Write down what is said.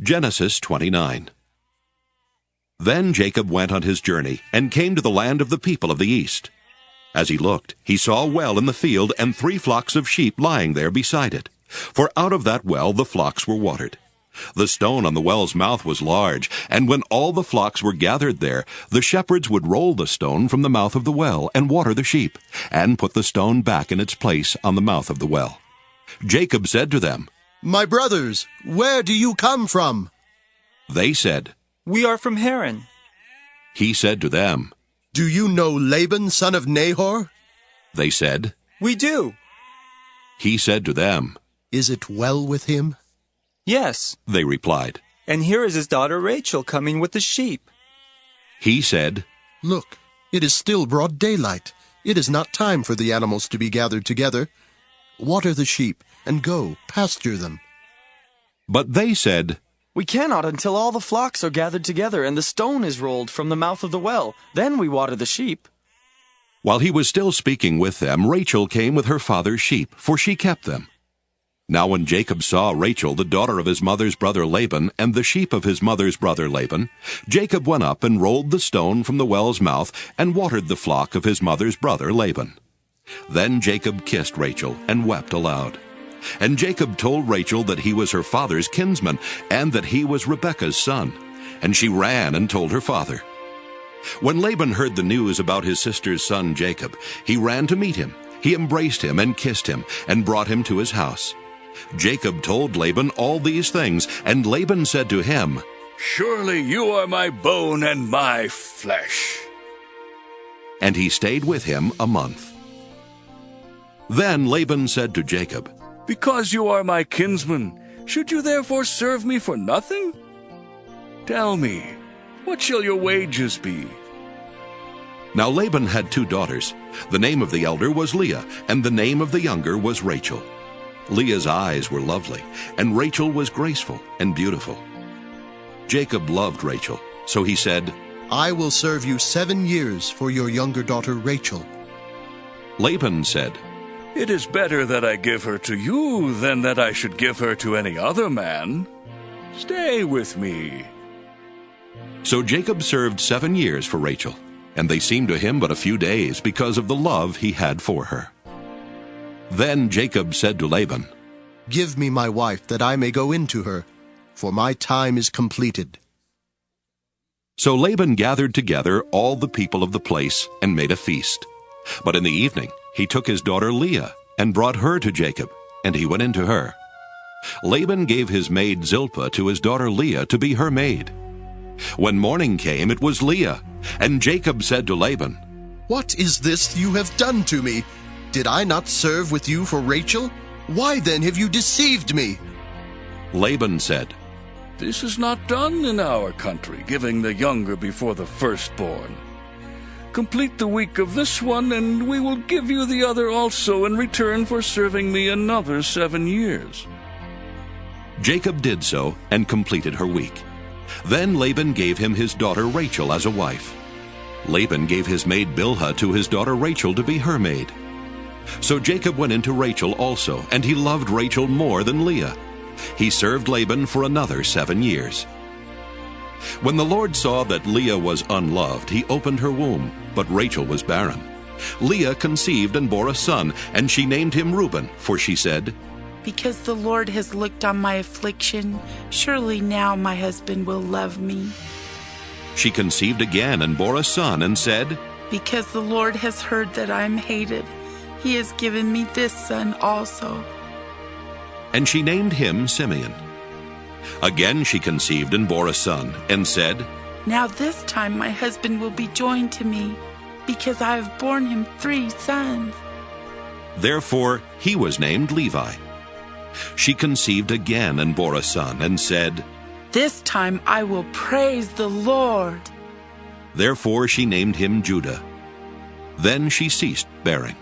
Genesis 29. Then Jacob went on his journey, and came to the land of the people of the east. As he looked, he saw a well in the field, and 3 flocks of sheep lying there beside it. For out of that well the flocks were watered. The stone on the well's mouth was large, and when all the flocks were gathered there, the shepherds would roll the stone from the mouth of the well, and water the sheep, and put the stone back in its place on the mouth of the well. Jacob said to them, "My brothers, where do you come from?" They said, "We are from Haran." He said to them, "Do you know Laban, son of Nahor?" They said, "We do." He said to them, "Is it well with him?" "Yes." They replied. "And here is his daughter Rachel coming with the sheep." He said, "Look, it is still broad daylight. It is not time for the animals to be gathered together. Water the sheep, and go, pasture them." But they said, "We cannot until all the flocks are gathered together and the stone is rolled from the mouth of the well. Then we water the sheep." While he was still speaking with them, Rachel came with her father's sheep, for she kept them. Now when Jacob saw Rachel, the daughter of his mother's brother Laban, and the sheep of his mother's brother Laban, Jacob went up and rolled the stone from the well's mouth, and watered the flock of his mother's brother Laban. Then Jacob kissed Rachel, and wept aloud. And Jacob told Rachel that he was her father's kinsman, and that he was Rebekah's son. And she ran and told her father. When Laban heard the news about his sister's son Jacob, he ran to meet him. He embraced him and kissed him, and brought him to his house. Jacob told Laban all these things, and Laban said to him, "Surely you are my bone and my flesh." And he stayed with him a month. Then Laban said to Jacob, "Because you are my kinsman, should you therefore serve me for nothing? Tell me, what shall your wages be?" Now Laban had 2 daughters. The name of the elder was Leah, and the name of the younger was Rachel. Leah's eyes were lovely, and Rachel was graceful and beautiful. Jacob loved Rachel, so he said, "I will serve you 7 years for your younger daughter Rachel." Laban said, "It is better that I give her to you than that I should give her to any other man. Stay with me." So Jacob served 7 years for Rachel, and they seemed to him but a few days because of the love he had for her. Then Jacob said to Laban, "Give me my wife, that I may go in to her, for my time is completed." So Laban gathered together all the people of the place and made a feast. But in the evening he took his daughter Leah and brought her to Jacob, and he went in to her. Laban gave his maid Zilpah to his daughter Leah to be her maid. When morning came, it was Leah, and Jacob said to Laban, "What is this you have done to me? Did I not serve with you for Rachel? Why then have you deceived me?" Laban said, "This is not done in our country, giving the younger before the firstborn. Complete the week of this one, and we will give you the other also in return for serving me another 7 years. Jacob did so and completed her week. Then Laban gave him his daughter Rachel as a wife. Laban gave his maid Bilhah to his daughter Rachel to be her maid. So Jacob went into Rachel also, and he loved Rachel more than Leah. He served Laban for another 7 years. When the Lord saw that Leah was unloved, he opened her womb, but Rachel was barren. Leah conceived and bore a son, and she named him Reuben, for she said, "Because the Lord has looked on my affliction, surely now my husband will love me." She conceived again and bore a son, and said, "Because the Lord has heard that I am hated, he has given me this son also." And she named him Simeon. Again she conceived and bore a son, and said, "Now this time my husband will be joined to me, because I have borne him 3 sons." Therefore he was named Levi. She conceived again and bore a son, and said, "This time I will praise the Lord." Therefore she named him Judah. Then she ceased bearing.